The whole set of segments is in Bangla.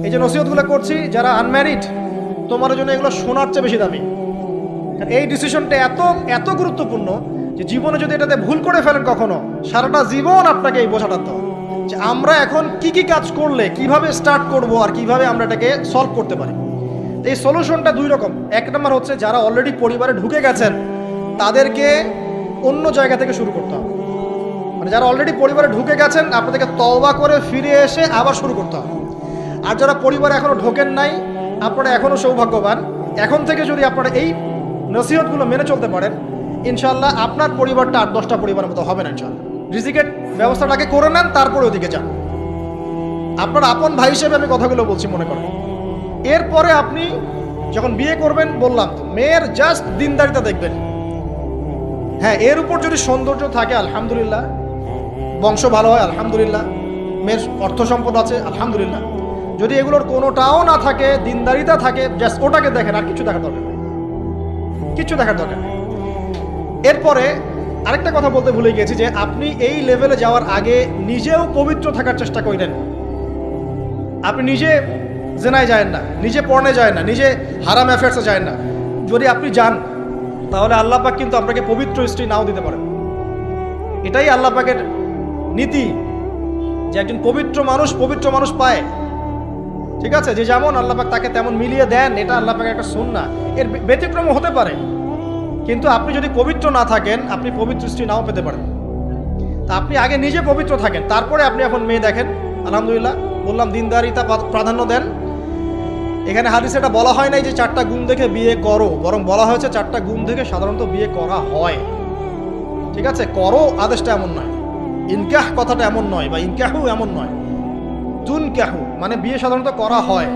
এই যে নসিহতগুলো করছি, যারা আনম্যারিড, তোমার জন্য এগুলো শোনার চেয়ে বেশি দামি। এই ডিসিশনটা এত এত গুরুত্বপূর্ণ যে জীবনে যদি এটাতে ভুল করে ফেলেন কখনো, সারাটা জীবন আপনাকে এই বোঝাটা দিতে হবে যে আমরা এখন কি কি কাজ করলে কিভাবে স্টার্ট করব আর কিভাবে আমরা এটাকে সলভ করতে পারি। এই সলিউশনটা দুই রকম। এক নম্বর হচ্ছে যারা অলরেডি পরিবারে ঢুকে গেছেন তাদেরকে অন্য জায়গা থেকে শুরু করতে হবে। মানে যারা অলরেডি পরিবারে ঢুকে গেছেন আপনাদেরকে তওবা করে ফিরে এসে আবার শুরু করতে হবে। আর যারা পরিবারে এখনও ঢোকেন নাই, আপনারা এখনও সৌভাগ্যবান। এখন থেকে যদি আপনারা এই নসিহতগুলো মেনে চলতে পারেন, ইনশাল্লাহ আপনার পরিবারটা 8-10টা পরিবারের মতো হবে না। ইনশাল্লাহ রিজিকের ব্যবস্থাটাকে করে নেন, তারপরে ওদিকে যান। আপনার আপন ভাই হিসেবে আমি কথাগুলো বলছি, মনে করেন। এরপরে আপনি যখন বিয়ে করবেন, বললাম তো, মেয়ের জাস্ট দিনদারিতা দেখবেন। হ্যাঁ, এর উপর যদি সৌন্দর্য থাকে আলহামদুলিল্লাহ, বংশ ভালো হয় আলহামদুলিল্লাহ, মেয়ের অর্থ সম্পদ আছে আলহামদুলিল্লাহ। যদি এগুলোর কোনোটাও না থাকে, দিনদারিতা থাকে, জাস্ট ওটাকে দেখেন, আর কিছু দেখার দরকার নেই, কিছু দেখার দরকার নেই। এরপরে আরেকটা কথা বলতে ভুলে গেছি যে আপনি এই লেভেলে যাওয়ার আগে নিজেও পবিত্র থাকার চেষ্টা করেন। আপনি নিজে জেনায় যায় না, নিজে পর্নে যায় না, নিজে হারাম অ্যাফেয়ার্সে যায় না। যদি আপনি যান তাহলে আল্লাহ পাক কিন্তু আপনাকে পবিত্র স্ত্রী নাও দিতে পারেন। এটাই আল্লাহ পাকের নীতি যে একজন পবিত্র মানুষ পায়। ঠিক আছে, যে যেমন আল্লাহ পাক তাকে তেমন মিলিয়ে দেন, এটা আল্লাহ পাকের একটা সুন্নাহ। এর ব্যতিক্রম হতে পারে, কিন্তু আপনি যদি পবিত্র না থাকেন আপনি পবিত্র স্ত্রী নাও পেতে পারেন। তা আপনি আগে নিজে পবিত্র থাকেন, তারপরে আপনি এখন মেয়ে দেখেন। আলহামদুলিল্লাহ, বললাম দিনদারিতা প্রাধান্য দেন। এখানে হাদিসে এটা বলা হয় নাই যে 4টা গুণ দেখে বিয়ে করো, বরং বলা হয়েছে 4টা গুণ দেখে সাধারণত বিয়ে করা হয়। ঠিক আছে, করো আদেশটা এমন নয়, ইনকাহ কথাটা এমন নয়, বা ইনকাহু এমন নয়, তুনকাহু মানে বিয়ে সাধারণত করা হয়।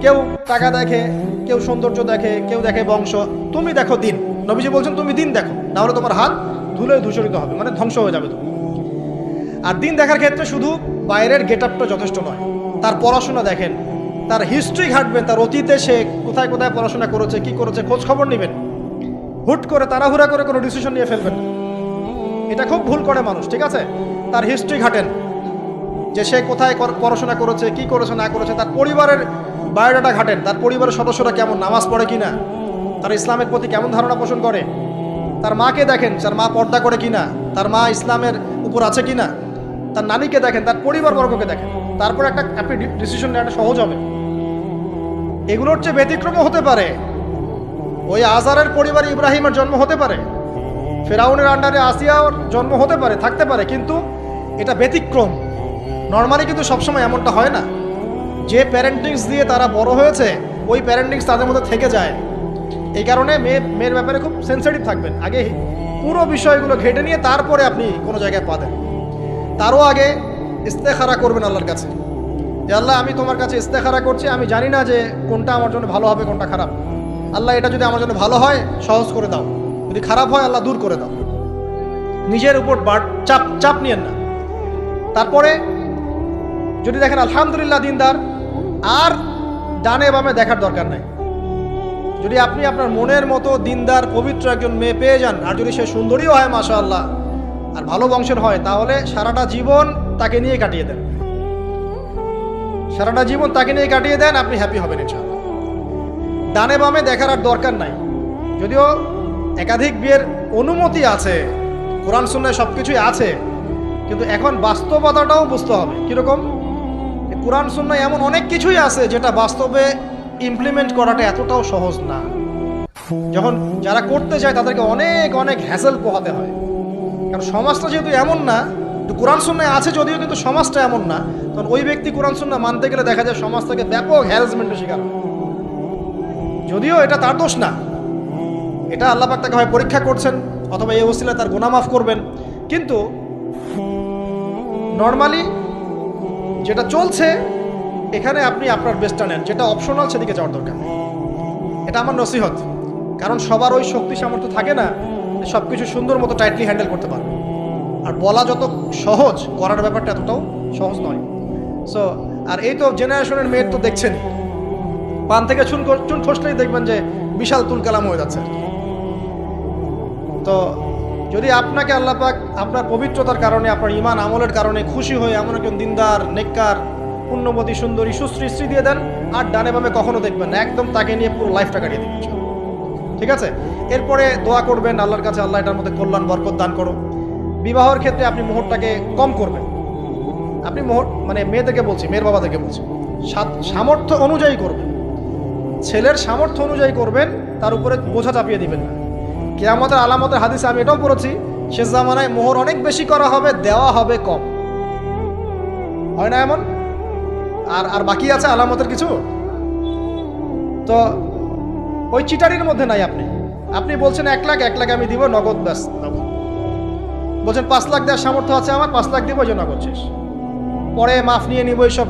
কেউ টাকা দেখে, কেউ সৌন্দর্য দেখে, কেউ দেখে বংশ। তুমি দেখো দিন। নবীজি বলছেন তুমি দিন দেখো, না হলে তোমার হাত ধুলোয় ধূসরিত হবে, মানে ধ্বংস হয়ে যাবে তুমি। আর দিন দেখার ক্ষেত্রে শুধু বাইরের গেট আপটা যথেষ্ট নয়, তার পড়াশোনা দেখেন, তার হিস্ট্রি ঘাটবেন, তার অতীতে সে কোথায় কোথায় পড়াশোনা করেছে, কি করেছে, খোঁজ খবর নেবেন। হুট করে তাড়াহুড়া করে কোনো ডিসিশন নিয়ে ফেলবেন, এটা খুব ভুল করে মানুষ। ঠিক আছে, তার হিস্ট্রি ঘাটেন যে সে কোথায় পড়াশোনা করেছে, কি করেছে না করেছে। তার পরিবারের বায়োডাটা ঘাটেন, তার পরিবারের সদস্যরা কেমন, নামাজ পড়ে কিনা, তার ইসলামের প্রতি কেমন ধারণা পোষণ করে। তার মাকে দেখেন, তার মা পর্দা করে কিনা, তার মা ইসলামের উপর আছে কিনা। তার নানিকে দেখেন, তার পরিবারবর্গকে দেখেন, তারপর আপনি ডিসিশন নেওয়াটা সহজ হবে। এগুলোর চেয়ে ব্যতিক্রমও হতে পারে। ওই আজারের পরিবারে ইব্রাহিমের জন্ম হতে পারে, ফেরাউনের আন্ডারে আসিয়ার জন্ম হতে পারে, থাকতে পারে, কিন্তু এটা ব্যতিক্রম। নর্মালি কিন্তু সবসময় এমনটা হয় না। যে প্যারেন্টিংস দিয়ে তারা বড় হয়েছে, ওই প্যারেন্টিংস তাদের মধ্যে থেকে যায়। এই কারণে মেয়ের ব্যাপারে খুব সেন্সিটিভ থাকবেন। আগে পুরো বিষয়গুলো ঘেটে নিয়ে তারপরে আপনি কোনো জায়গায় পা দেন। তারও আগে ইস্তেখারা করবেন আল্লাহর কাছে, যে আল্লাহ আমি তোমার কাছে ইস্তেখারা করছি, আমি জানি না যে কোনটা আমার জন্য ভালো হবে, কোনটা খারাপ। আল্লাহ এটা যদি আমার জন্য ভালো হয় সহজ করে দাও, যদি খারাপ হয় আল্লাহ দূর করে দাও। নিজের উপর চাপ নিয়েন না। তারপরে যদি দেখেন আলহামদুলিল্লাহ দিনদার, আর ডানে বামে দেখার দরকার নাই। যদি আপনি আপনার মনের মতো দিনদার পবিত্র একজন মেয়ে পেয়ে যান, আর যদি সে সুন্দরীও হয় মাশাআল্লাহ, আর ভালো বংশের হয়, তাহলে সারাটা জীবন তাকে নিয়ে কাটিয়ে দেন, সারাটা জীবন তাকে নিয়ে কাটিয়ে দেন, আপনি হ্যাপি হবেন ইনশাআল্লাহ। ডানে বামে দেখার আর দরকার নাই। যদিও একাধিক বিয়ের অনুমতি আছে, কোরআন সুন্নাহয় সব কিছুই আছে, কিন্তু এখন বাস্তবতাটাও বুঝতে হবে। কীরকম? কোরআন সুন্নাহয় এমন অনেক কিছুই আছে যেটা বাস্তবে ইমপ্লিমেন্ট করাটা এতটাও সহজ না। যখন যারা করতে যায় তাদেরকে অনেক অনেক হ্যাসেল পোহাতে হয়, কারণ সমাজটা যেহেতু এমন না। কোরআন সুন্নাহয় আছে যদিও, কিন্তু সমাজটা এমন না। তখন ওই ব্যক্তি কোরআন সুন্নাহ মানতে গেলে দেখা যায় সমাজ থেকে ব্যাপক হ্যারাসমেন্টের শিকার হয়। যদিও এটা তার দোষ না, এটা আল্লাহ পাক তাকে হয় পরীক্ষা করছেন, অথবা এই ওসিলায় তার গুনাহ মাফ করবেন। কিন্তু নর্মালি যেটা চলছে, এখানে আপনি আপনার বেস্টটা নেন, যেটা অপশনাল সেদিকে যাওয়ার দরকার নেই। এটা আমার নসিহত। কারণ সবার ওই শক্তি সামর্থ্য থাকে না সব কিছু সুন্দর মতো টাইটলি হ্যান্ডেল করতে পারবে। আর বলা যত সহজ, করার ব্যাপারটা এতটাও সহজ নয়। সো আর এই তো জেনারেশনের মেয়ের তো দেখছেন, পান থেকে চুন খসলেই দেখবেন যে বিশাল তুলকালাম হয়ে যাচ্ছে। তো যদি আপনাকে আল্লাহ পাক আপনার পবিত্রতার কারণে, আপনার ঈমান আমলের কারণে খুশি হয়ে এমন একজন দিনদার, নেককার, পুণ্যবতী সুন্দরী সুশ্রী স্ত্রী দিয়ে দেন, আর ডানে বামে কখনো দেখবেন না, একদম তাকে নিয়ে পুরো লাইফটা কাটিয়ে দিবেন। ঠিক আছে? এরপরে দোয়া করবেন আল্লাহর কাছে, আল্লাহ এটার মধ্যে কল্যাণ বরকত দান করো। বিবাহের ক্ষেত্রে আপনি মোহরটাকে কম করবেন। আপনি মোহর মানে মেয়েদেরকে বলছি, মেয়ের বাবাদেরকে বলছি, সামর্থ্য অনুযায়ী করবেন, ছেলের সামর্থ্য অনুযায়ী করবেন, তার উপরে বোঝা চাপিয়ে দিবেন না। কিয়ামতের আলামতের হাদিসে আমি এটাও পড়েছি, শেষ জামানায় মোহর অনেক বেশি করা হবে, দেওয়া হবে কম। হয় না এমন? আর বাকি আছে আলামতের কিছু। তো ওই চিটারির মধ্যে নাই। আপনি বলছেন 1 লাখ, 1 লাখ আমি দিব নগদ, ব্যাস নগদ। বলছেন 5 লাখ দেওয়ার সামর্থ্য আছে আমার, 5 লাখ দিব, ওই যে নগদ শেষ, পরে মাফ নিয়ে নিব, এইসব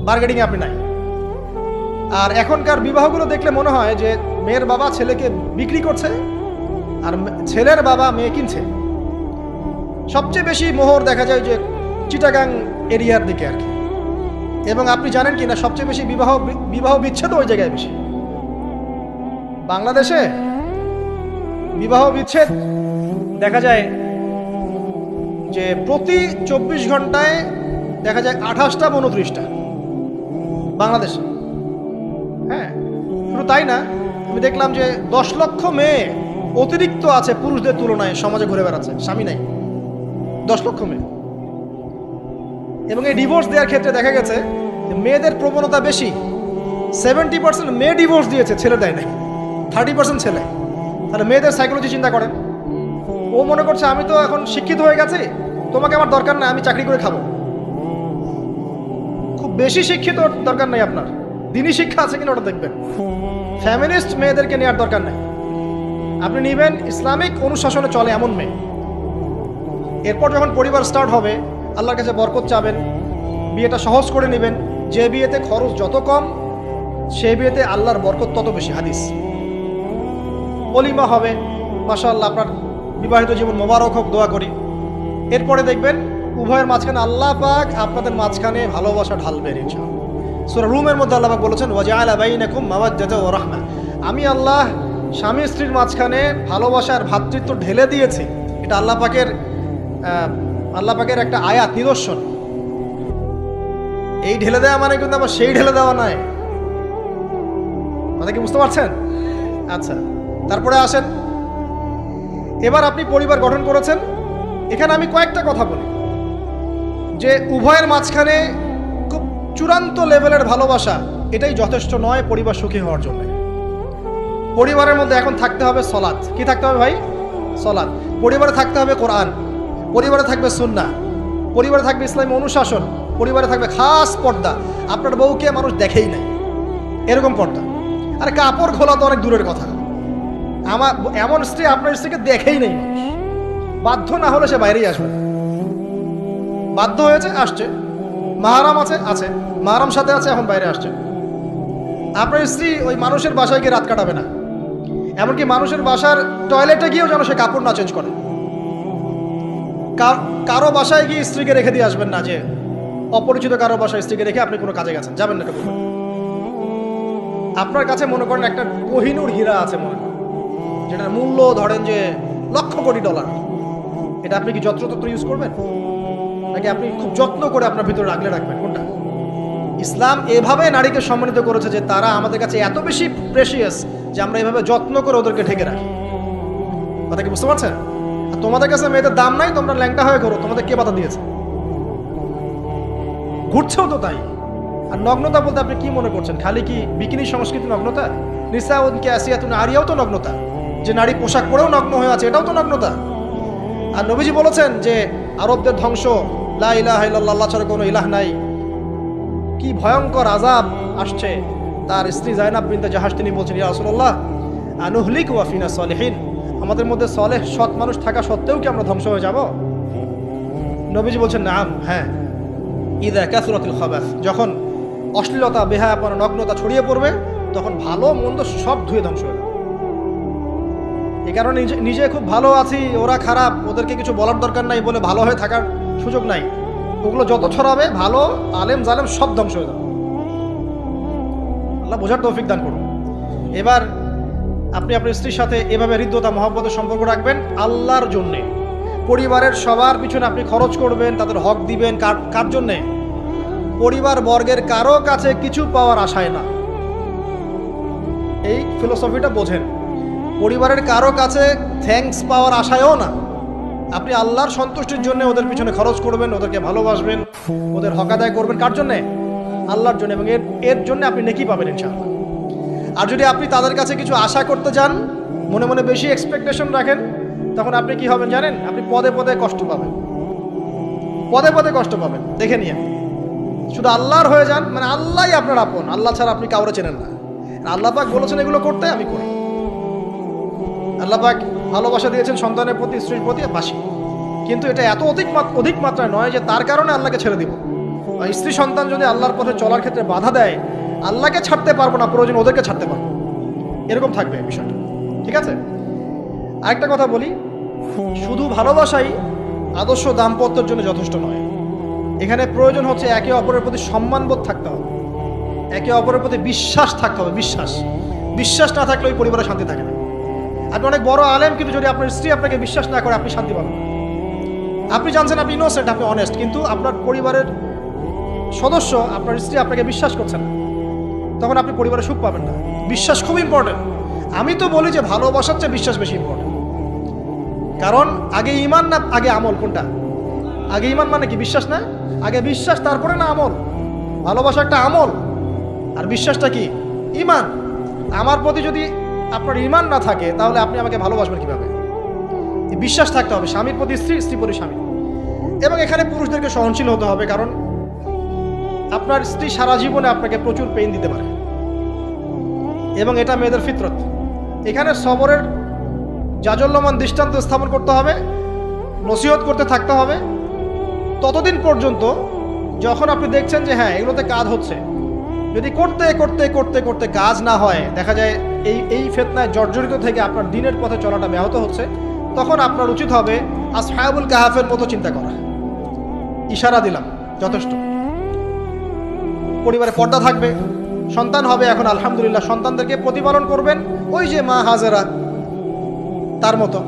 বার্গেনিং আপনি নাই। আর এখনকার বিবাহগুলো দেখলে মনে হয় যে মেয়ের বাবা ছেলেকে বিক্রি করছে আর ছেলের বাবা মেয়ে কিনছে। সবচেয়ে বেশি মোহর দেখা যায় যে চিটাগাং এরিয়ার দিকে আর কি। এবং আপনি জানেন কি না, সবচেয়ে বেশি বিবাহ বিচ্ছেদ ওই জায়গায় বেশি। বাংলাদেশে বিবাহ বিচ্ছেদ দেখা যায় যে প্রতি 24 ঘন্টায় দেখা যায় 28টা 29টা বাংলাদেশে। হ্যাঁ, শুধু তাই না, আমি দেখলাম যে 10 লক্ষ মেয়ে অতিরিক্ত আছে পুরুষদের তুলনায় সমাজে ঘুরে বেড়াচ্ছে, স্বামী নাই। 10 লক্ষ মেয়ে। এবং এই ডিভোর্স দেওয়ার ক্ষেত্রে দেখা গেছে যে মেয়েদের প্রবণতা বেশি। 70% মেয়ে ডিভোর্স দিয়েছে, ছেলে দেয় নাই, 30% ছেলে। তাহলে মেয়েদের সাইকোলজি চিন্তা করেন। ও মনে করছে আমি তো এখন শিক্ষিত হয়ে গেছি, তোমাকে আমার দরকার নাই, আমি চাকরি করে খাবো। খুব বেশি শিক্ষিত দরকার নাই আপনার, দিনই শিক্ষা আছে কিনা ওটা দেখবেন। ফ্যামিলিস্ট মেয়েদেরকে নেওয়ার দরকার নাই, আপনি নেবেন ইসলামিক অনুশাসনে চলে এমন মেয়ে। এরপর যখন পরিবার স্টার্ট হবে, আল্লাহর কাছে বরকত চাবেন, বিয়েটা সহজ করে নেবেন। যে বিয়েতে খরচ যত কম, সে বিয়েতে আল্লাহর বরকত তত বেশি। হাদিস। ওলিমা হবে, মাশাআল্লাহ, আপনার বিবাহিত জীবন মোবারক হোক, দোয়া করি। এরপরে দেখবেন উভয়ের মাঝখানে আল্লাহ পাক আপনাদের মাঝখানে ভালোবাসা ঢালবেন ইনশাআল্লাহ। সূরা রুমের মধ্যে আল্লাহ পাক বলেছেন, ওয়াজআলা বাইনাকুম মাওয়াজ্জাতা ওয়া রাহমা। আমি আল্লাহ স্বামী স্ত্রীর মাঝখানে ভালোবাসার ভ্রাতৃত্ব ঢেলে দিয়েছি। এটা আল্লাহ পাকের একটা আয়াত, নিদর্শন। এই ঢেলে দেওয়া মানে কিন্তু আবার সেই ঢেলে দেওয়া নয়। কথা কি বুঝতে পারছেন? আচ্ছা, তারপরে আসেন, এবার আপনি পরিবার গঠন করেছেন। এখানে আমি কয়েকটা কথা বলি যে উভয়ের মাঝখানে খুব চূড়ান্ত লেভেলের ভালোবাসা এটাই যথেষ্ট নয় পরিবার সুখী হওয়ার জন্য। পরিবারের মধ্যে এখন থাকতে হবে সলাত। কি থাকতে হবে ভাই? সলাত। পরিবারে থাকতে হবে কোরআন, পরিবারে থাকবে সুন্নাহ, পরিবারে থাকবে ইসলামী অনুশাসন, পরিবারে থাকবে খাস পর্দা। আপনার বউকে মানুষ দেখেই নাই, এরকম পর্দা। আর কাপড় খোলা তো অনেক দূরের কথা। আমার এমন স্ত্রী আপনার স্ত্রীকে দেখেই নেই মানুষ। বাধ্য না হলে সে বাইরেই আসবে। বাধ্য হয়েছে, আসছে। মাহারাম আছে, মাহারাম সাথে আছে, এখন বাইরে আসছে। আপনার স্ত্রী ওই মানুষের বাসায় গিয়ে রাত কাটাবে না। এমনকি মানুষের বাসার টয়লেটে গিয়েও যেন সে কাপড় না চেঞ্জ করে। কারো বাসায় গিয়ে স্ত্রীকে রেখে দিয়ে আসবেন না, যে অপরিচিত কারো বাসায় স্ত্রীকে রেখে আপনি কোনো কাজে গেছেন, যাবেন না। এটা বলবেন আপনার কাছে মনে করেন একটা কোহিনূর হীরা আছে, মনে করেন যেটার মূল্য ধরেন যে লক্ষ কোটি ডলার। এটা আপনি কি যত্রতত্র ইউজ করবেন, নাকি আপনি খুব যত্ন করে আপনার ভিতরে রাখলে রাখবেন? কোনটা? ইসলাম এভাবে নারীকে সম্মানিত করেছে যে তারা আমাদের কাছে এত বেশি প্রেশিয়াস যে আমরা এভাবে যত্ন করে ওদেরকে ঢেকে রাখি। কথা কি বুঝতে পারছেন? আর তোমাদের কাছে মেয়েদের দাম নাই, তোমরা ল্যাংটা হয়ে ঘোরো, তোমাদের কে বাধা দিয়েছে? ঘুরছেও তো তাই। আর নগ্নতা বলতে আপনি কি মনে করছেন? খালি কি বিকিনি সংস্কৃতি নগ্নতা? নিসাউনকে আসিয়াতুন আরিয়াও তো নগ্নতা, যে নারী পোশাক পরেও নগ্ন হয়ে আছে, এটাও তো নগ্নতা। আর নবীজি বলেছেন যে আরবদের ধ্বংস, লা ইলাহা ইল্লাল্লাহ, আল্লাহ ছাড়া কোনো ইলাহ নাই। কি ভয়ঙ্কর আযাব আসছে। তার স্ত্রী জায়নাব বিনতে জাহাশ তিনি বলছেন, ইয়া রাসূলুল্লাহ আনুহলিক ওয়া ফিনা সলিহিন, আমাদের মধ্যে সলেহ সৎ মানুষ থাকা সত্ত্বেও কি আমরা ধ্বংস হয়ে যাব? নবীজি বলছেন, নাম, হ্যাঁ। ইযা কাসরাতুল খাবাস, যখন অশ্লীলতা, বেহায়াপনা, নগ্নতা ছড়িয়ে পড়বে, তখন ভালো মন্দ সব ধুয়ে ধ্বংস হয়ে যাবে। এই কারণে নিজে খুব ভালো আছি, ওরা খারাপ, ওদেরকে কিছু বলার দরকার নাই বলে ভালো হয়ে থাকার সুযোগ নাই। ওগুলো যত ছড়াবে, ভালো আলেম জালেম সব ধ্বংস হয়ে যাবে। আল্লাহ বোঝার তৌফিক দান করুন। এবার আপনি আপনার স্ত্রীর সাথে এভাবে হৃদ্যতা মহব্বতের সম্পর্ক রাখবেন আল্লাহর জন্যে। পরিবারের সবার পিছনে আপনি খরচ করবেন, তাদের হক দিবেন। কার জন্যে? পরিবার বর্গের কারো কাছে কিছু পাওয়ার আশায় না। এই ফিলোসফিটা বোঝেন। পরিবারের কারো কাছে থ্যাঙ্কস পাওয়ার আশায়ও না। আপনি আল্লাহর সন্তুষ্টির জন্য ওদের পিছনে খরচ করবেন, ওদেরকে ভালোবাসবেন, ওদের হক আদায় করবেন। কার জন্যে? আল্লাহর জন্য। এবং এর জন্য আপনি নেকি পাবেন ইনশাআল্লাহ। আর যদি আপনি তাদের কাছে কিছু আশা করতে যান, মনে মনে বেশি এক্সপেকটেশন রাখেন, তখন আপনি কি হবেন জানেন? আপনি পদে পদে কষ্ট পাবেন, পদে পদে কষ্ট পাবেন। দেখে নিয়ে শুধু আল্লাহর হয়ে যান, মানে আল্লাহই আপনার আপন। আল্লাহ ছাড়া আপনি কাউরে চেনেন না। আল্লাহ পাক বলেছেন এগুলো করতে, আমি করি। আল্লাহ পাক ভালোবাসা দিয়েছেন সন্তানের প্রতি, স্ত্রীর প্রতি, বাসি। কিন্তু এটা এত অধিক মাত্রায় নয় যে তার কারণে আল্লাহকে ছেড়ে দিব। স্ত্রী সন্তান যদি আল্লাহর পথে চলার ক্ষেত্রে বাধা দেয়, আল্লাহকে ছাড়তে পারবো না, প্রয়োজন ওদেরকে ছাড়তে পারবো, এরকম থাকবে বিষয়টা। ঠিক আছে? আরেকটা কথা বলি, শুধু ভালোবাসাই আদর্শ দাম্পত্যের জন্য যথেষ্ট নয়। এখানে প্রয়োজন হচ্ছে একে অপরের প্রতি সম্মানবোধ থাকতে হবে, একে অপরের প্রতি বিশ্বাস থাকতে হবে। বিশ্বাস না থাকলে ওই পরিবারে শান্তি থাকে না। আপনি অনেক বড় আলেম, কিন্তু যদি আপনার স্ত্রী আপনাকে বিশ্বাস না করে, আপনি শান্তি পাবেন। আপনি জানছেন আপনি ইনোসেন্ট, আপনি অনেস্ট, কিন্তু আপনার পরিবারের সদস্য, আপনার স্ত্রী আপনাকে বিশ্বাস করছে না, তখন আপনি পরিবারে সুখ পাবেন না। বিশ্বাস খুব ইম্পর্টেন্ট। আমি তো বলি যে ভালোবাসার চেয়ে বিশ্বাস বেশি ইম্পর্টেন্ট। কারণ আগে ইমান না আগে আমল? কোনটা আগে? ইমান মানে কি? বিশ্বাস না? আগে বিশ্বাস, তারপরে না আমল? ভালোবাসা একটা আমল, আর বিশ্বাসটা কি? ইমান। আমার প্রতি যদি আপনার ইমান না থাকে, তাহলে আপনি আমাকে ভালোবাসবেন কিভাবে? বিশ্বাস থাকতে হবে, স্বামীর প্রতি স্ত্রী, স্ত্রী প্রতি স্বামী। এবং এখানে পুরুষদেরকে সহনশীল হতে হবে, কারণ আপনার স্ত্রী সারা জীবনে আপনাকে প্রচুর পেইন দিতে পারে, এবং এটা মেয়েদের ফিতরত। এখানে সবরের জাজল্যমান দৃষ্টান্ত স্থাপন করতে হবে, নসিহত করতে থাকতে হবে ততদিন পর্যন্ত যখন আপনি দেখছেন যে হ্যাঁ এগুলোতে কাজ হচ্ছে। যদি করতে করতে করতে করতে কাজ না হয়, দেখা যায় এই ফিতনায় জর্জরিত থেকে আপনার দিনের পথে চলাটা ব্যাহত হচ্ছে, তখন আপনার উচিত হবে আসহাবুল কাহাফের মতো চিন্তা করা। ইশারা দিলাম, যথেষ্ট। পরিবারে পর্দা থাকবে, সন্তান হবে, এখন আলহামদুলিল্লাহ সন্তানদেরকে প্রতিপালন করবেন ওই যে মা হাজেরা তার মতো,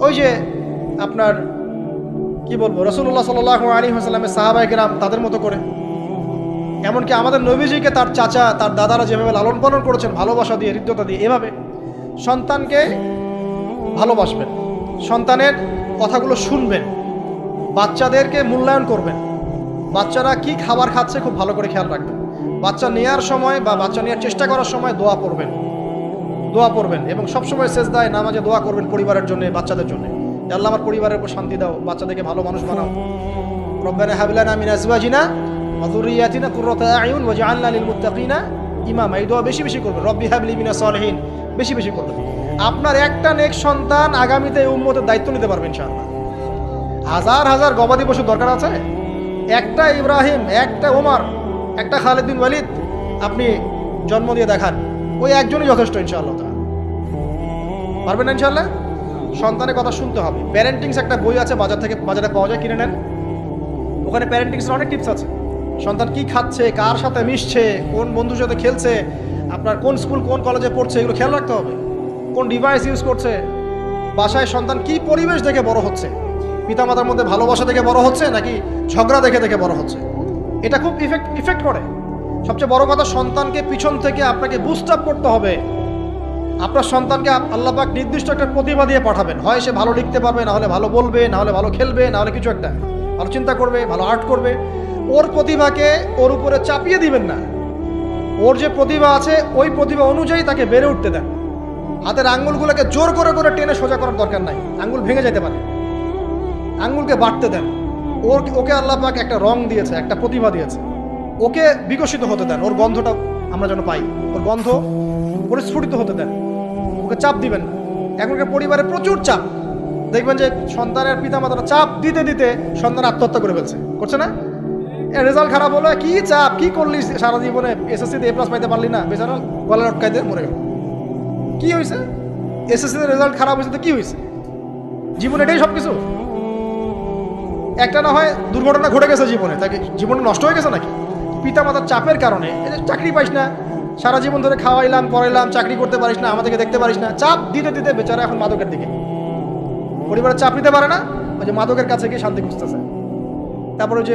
ওই যে আপনার কি বলবো রাসূলুল্লাহ সাল্লাল্লাহু আলাইহি ওয়াসাল্লামের সাহাবায়ে কেরাম তাদের মতো করে। এমনকি আমাদের নবীজিকে তার চাচা, তার দাদারা যেভাবে লালন পালন করেছেন ভালোবাসা দিয়ে, হৃদ্যতা দিয়ে, এভাবে সন্তানকে ভালোবাসবেন, সন্তানের কথাগুলো শুনবেন, বাচ্চাদেরকে মূল্যায়ন করবেন। বাচ্চারা কি খাবার খাচ্ছে খুব ভালো করে খেয়াল রাখবেন। বাচ্চা নেওয়ার সময় বা বাচ্চা নেওয়ার চেষ্টা করার সময় দোয়া পড়বেন এবং সবসময় সেজদায় নামাজে দোয়া করবেন পরিবারের জন্য, বাচ্চাদের জন্য। আল্লাহ আমার পরিবারের উপর শান্তি দাও, বাচ্চাদেরকে ভালো মানুষ বানাও। রব্বানা হাব লানা মিন আজওয়াজিনা ওয়া যুররিয়াতিনা কুররাতা আয়ুন ওয়াজআলনা লিল মুত্তাকিনা ইমামা। এই দোয়া বেশি বেশি করবেন। রব্বি হাবলি মিনাস সালিহিন বেশি বেশি করবেন। আপনার একটা নেক সন্তান আগামীতে এই উম্মতের দায়িত্ব নিতে পারবেন ইনশাআল্লাহ। হাজার হাজার গবাদি পশু দরকার আছে, একটা ইব্রাহিম, একটা ওমর, একটা খালিদ বিন ওয়ালিদ আপনি জন্ম দিয়ে দেখান, ওই একজনই যথেষ্ট ইনশাআল্লাহ। পারবেন না ইনশাআল্লাহ? সন্তানের কথা শুনতে হবে। প্যারেন্টিংস একটা বই আছে, বাজারে পাওয়া যায়, কিনে নেন। ওখানে প্যারেন্টিংসের অনেক টিপস আছে। সন্তান কি খাচ্ছে, কার সাথে মিশছে, কোন বন্ধুর সাথে খেলছে, আপনার কোন স্কুল কোন কলেজে পড়ছে, এগুলো খেয়াল রাখতে হবে। কোন ডিভাইস ইউজ করছে, বাসায় সন্তান কি পরিবেশ দেখে বড় হচ্ছে, পিতামাতার মধ্যে ভালোবাসা দেখে বড় হচ্ছে নাকি ঝগড়া দেখে দেখে বড় হচ্ছে, এটা খুব ইফেক্ট করে। সবচেয়ে বড় কথা, সন্তানকে পিছন থেকে আপনাকে বুস্ট আপ করতে হবে। আপনার সন্তানকে আল্লাহ পাক নির্দিষ্ট একটা প্রতিভা দিয়ে পাঠাবেন। হয় সে ভালো লিখতে পারবে, না হলে ভালো বলবে, না হলে ভালো খেলবে, না হলে কিছু একটা ভালো চিন্তা করবে, ভালো আর্ট করবে। ওর প্রতিভাকে ওর উপরে চাপিয়ে দিবেন না। ওর যে প্রতিভা আছে ওই প্রতিভা অনুযায়ী তাকে বেড়ে উঠতে দেন। হাতের আঙ্গুলগুলোকে জোর করে করে টেনে সোজা করার দরকার নাই, আঙ্গুল ভেঙে যেতে পারে। আঙ্গুলকে বাড়তে দেন। ওকে আল্লাহ পাক একটা রং দিয়েছে, একটা প্রতিভা দিয়েছে, ওকে বিকশিত হতে দেন। ওর গন্ধটা আমরা যেন পাই, ওর গন্ধ পরিস্ফুটিত হতে দেন। ওকে চাপ দিবেন না। এখনকার পরিবারে প্রচুর চাপ, দেখবেন যে সন্তানের পিতামাতারা চাপ দিতে দিতে সন্তান আত্মহত্যা করে ফেলছে, করছে না? রেজাল্ট খারাপ হলো, কি চাপ, কি করলি সারা জীবনে, এসএসসিতে A+ পাইতে পারলি না, বেচারা গলা লটকাইতে মরে গেল। কি হয়েছে? এসএসসিতে রেজাল্ট খারাপ হয়েছে তো কি হয়েছে? জীবনে এটাই সব কিছু? একটা না হয় দুর্ঘটনা ঘটে গেছে জীবনে, তাকে জীবনে নষ্ট হয়ে গেছে নাকি? পিতামাতার চাপের কারণে চাকরি পাইস না, সারা জীবন ধরে খাওয়াইলাম পড়াইলাম, চাকরি করতে পারিস না, আমাদেরকে দেখতে পারিস না, চাপ দিতে দিতে বেচারা এখন মাদকের দিকে। পরিবারের চাপ নিতে পারে না, ওই যে মাদকের কাছে গিয়ে শান্তি খুঁজতেছে। তারপরে যে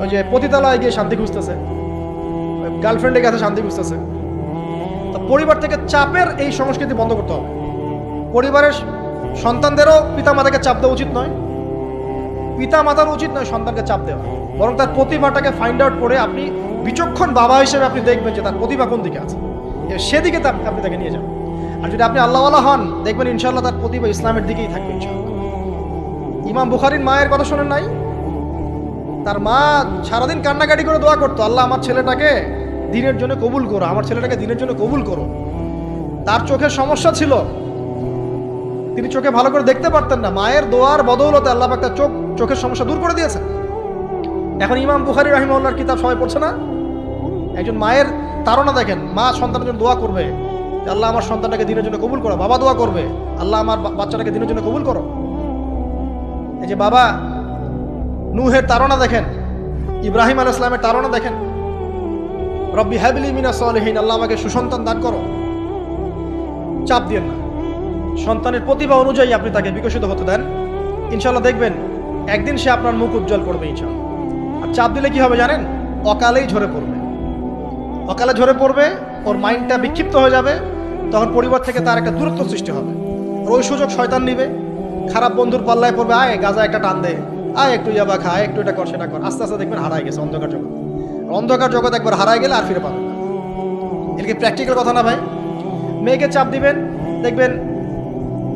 ওই যে পতিতালয়ে গিয়ে শান্তি খুঁজতেছে, গার্লফ্রেন্ডের কাছে শান্তি খুঁজতেছে। তো পরিবার থেকে চাপের এই সংস্কৃতি বন্ধ করতে হবে। পরিবারের সন্তানদেরও পিতামাতাকে চাপ দেওয়া উচিত নয়, পিতামাতার উচিত নয় সন্তানকে চাপ দেওয়া, বরং তার প্রতিভাটাকে ফাইন্ড আউট করে আপনি বিচক্ষণ বাবা হিসেবে আপনি দেখবেন যে তার প্রতিভা কোন দিকে আছে, সেদিকে আপনি তাকে নিয়ে যাবেন। আর যদি আপনি আল্লাহওয়ালা হন, দেখবেন ইনশাআল্লাহ তার প্রতিভা ইসলামের দিকেই থাকবে ইনশাআল্লাহ। ইমাম বুখারীর মায়ের কথা শোনেন নাই? তার মা সারাদিন কান্নাকাটি করে দোয়া করতো, আল্লাহ আমার ছেলেটাকে দিনের জন্য কবুল করো, আমার ছেলেটাকে দিনের জন্য কবুল করো। তার চোখের সমস্যা ছিল, তিনি চোখে ভালো করে দেখতে পারতেন না, মায়ের দোয়ার বদৌলতে আল্লাহ পাক তার চোখের সমস্যা দূর করে দিয়েছে। এখন ইমাম বুখারী রাহিমাহুল্লাহর কিতাব সবাই পড়ছে না? একজন মায়ের তাড়না দেখেন, মা সন্তানের জন্য দোয়া করবে, আল্লাহ আমার সন্তানটাকে দিনের জন্য কবুল করো। বাবা দোয়া করবে, আল্লাহ আমার বাচ্চাটাকে দিনের জন্য কবুল করো। এই যে বাবা নূহের তাড়না দেখেন, ইব্রাহিম আলাইহিস সালামের তাড়না দেখেন, রব্বি হাবলি মিনাস সালিহিন, আল্লাহ আমাকে সুসন্তান দান করো। চাপ দিয়েন না, সন্তানের প্রতিভা অনুযায়ী আপনি তাকে বিকশিত হতে দেন, ইনশাআল্লাহ দেখবেন একদিন সে আপনার মুখ উজ্জ্বল করবে ইনশাআল্লাহ। আর চাপ দিলে কি হবে জানেন? অকালেই ঝরে পড়বে, অকালে ঝরে পড়বে, ওর মাইন্ডটা বিক্ষিপ্ত হয়ে যাবে, তখন পরিবার থেকে তার একটা দূরত্ব সৃষ্টি হবে। আর ওই সুযোগ শয়তান নিবে, খারাপ বন্ধুর পাল্লায় পড়বে, আয় গাজা একটা টান দে, আয় একটু ইয়াবা খা, একটু এটা কর সেটা কর, আস্তে আস্তে দেখবেন হারায় গেছে অন্ধকার জগৎ। অন্ধকার জগৎ একবার হারায় গেলে আর ফিরে পাবেন না। এটা কি প্র্যাকটিক্যাল কথা না ভাই? মেয়েকে চাপ দিবেন, দেখবেন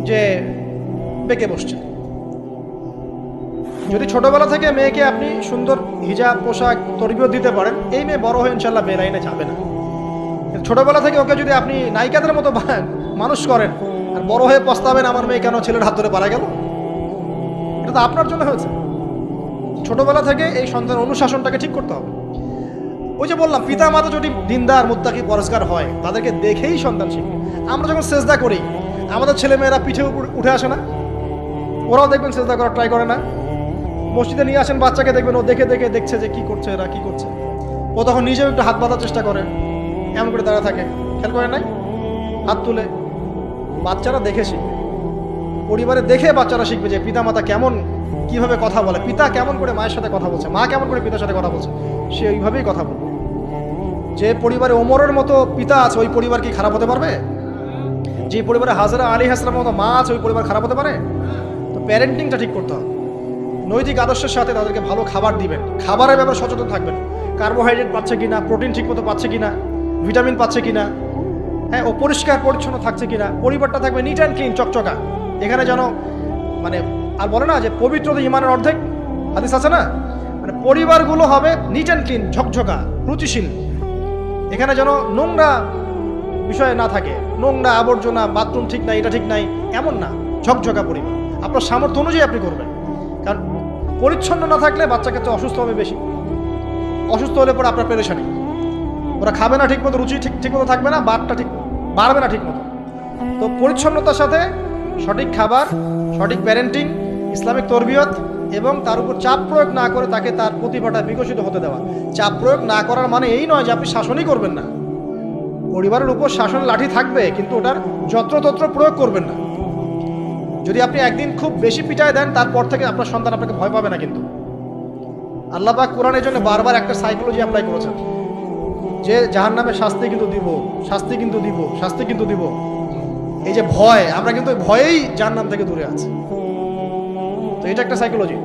যে বেঁকে বসছে। যদি ছোটবেলা থেকে মেয়েকে আপনি সুন্দর হিজাব পোশাক তরবিয়ত দিতে পারেন, এই মেয়ে বড় হয়ে ইনশাল্লাহ বেলাইনে যাবে না। ছোটবেলা থেকে ওকে যদি আপনি নায়িকাদের মতো মানুষ করেন, আর বড় হয়ে পস্তাবেন আমার মেয়ে কেন ছেলের হাত ধরে পালা গেল, এটা তো আপনার জন্য হয়েছে। ছোটবেলা থেকে এই সন্তানের অনুশাসনটাকে ঠিক করতে হবে। ওই যে বললাম, পিতা মাতা যদি দিনদার মুত্তাকি পরিষ্কার হয়, তাদেরকে দেখেই সন্তান শিখবে। আমরা যখন সেজদা করি, আমাদের ছেলে মেয়েরা পিঠে উঠে আসে না? ওরাও দেখবেন সেজদা করার ট্রাই করে না? মসজিদে নিয়ে আসেন বাচ্চাকে, দেখবেন ও দেখে দেখে দেখছে যে কি করছে এরা, কি করছে। ও তখন নিজেও একটু হাত বাঁধার চেষ্টা করে, এমন করে দাঁড়া থাকে, খেয়াল করে নাই? হাত তুলে। বাচ্চারা দেখে শিখবে, পরিবারে দেখে বাচ্চারা শিখবে যে পিতা মাতা কেমন, কিভাবে কথা বলে, পিতা কেমন করে মায়ের সাথে কথা বলছে, মা কেমন করে পিতার সাথে কথা বলছে, সে ওইভাবেই কথা বলবে। যে পরিবারে ওমরের মতো পিতা আছে, ওই পরিবার কি খারাপ হতে পারবে? যে পরিবারে হাজরা আলাইহিস সালামের মতো মা আছে, ওই পরিবার খারাপ হতে পারে? তো প্যারেন্টিংটা ঠিক করতে হবে। নৈতিক আদর্শের সাথে তাদেরকে ভালো খাবার দিবেন, খাবারের ব্যাপারে সচেতন থাকবেন, কার্বোহাইড্রেট পাচ্ছে কিনা, প্রোটিন ঠিক মতো পাচ্ছে কিনা, ভিটামিন পাচ্ছে কিনা, হ্যাঁ, ও পরিষ্কার পরিচ্ছন্ন থাকছে কিনা, পরিবারটা থাকবে নিট অ্যান্ড ক্লিন, চকচকা। এখানে যেন মানে আর বলে না যে পবিত্রতা ইমানের অর্ধেক, হাদিস আছে না? মানে পরিবারগুলো হবে নিট অ্যান্ড ক্লিন, ঝকঝকা, রুচিশীল। এখানে যেন নোংরা বিষয় না থাকে, নোংরা আবর্জনা, বাথরুম ঠিক নাই, এটা ঠিক নাই, এমন না, ঝকঝকা পরিবার। আপনার সামর্থ্য অনুযায়ী আপনি করবেন, কারণ পরিচ্ছন্ন না থাকলে বাচ্চা ক্ষেত্রে অসুস্থ হবে বেশি। অসুস্থ হলে পরে আপনার পেরেশানি, ওরা খাবে না ঠিক মতো, রুচি ঠিক মতো থাকবে না, বাড়টা ঠিক বাড়বে না ঠিক মতো। তো পরিচ্ছন্নতার সাথে সঠিক খাবার, সঠিক প্যারেন্টিং, ইসলামিক তরবিয়ত, এবং তার উপর চাপ প্রয়োগ না করে তাকে তার প্রতিভাটা বিকশিত হতে দেওয়া। চাপ প্রয়োগ না করার মানে এই নয় যে আপনি শাসনই করবেন না। পরিবারের উপর শাসন লাঠি থাকবে, কিন্তু ওটার যত্রতত্র প্রয়োগ করবেন না। যদি আপনি একদিন খুব বেশি পিটায় দেন, তারপর থেকে আপনার সন্তান আপনাকে ভয় পাবে না। কিন্তু আল্লাহ পাক কোরআনের জন্য বারবার একটা সাইকোলজি অ্যাপ্লাই করেছেন যে জাহান্নামের শাস্তি কিন্তু দিব, শাস্তি কিন্তু দিব, শাস্তি কিন্তু দিব। এই যে ভয়, আমরা কিন্তু ভয়েই জাহান্নাম থেকে দূরে আছি। তো এটা একটা সাইকোলজি।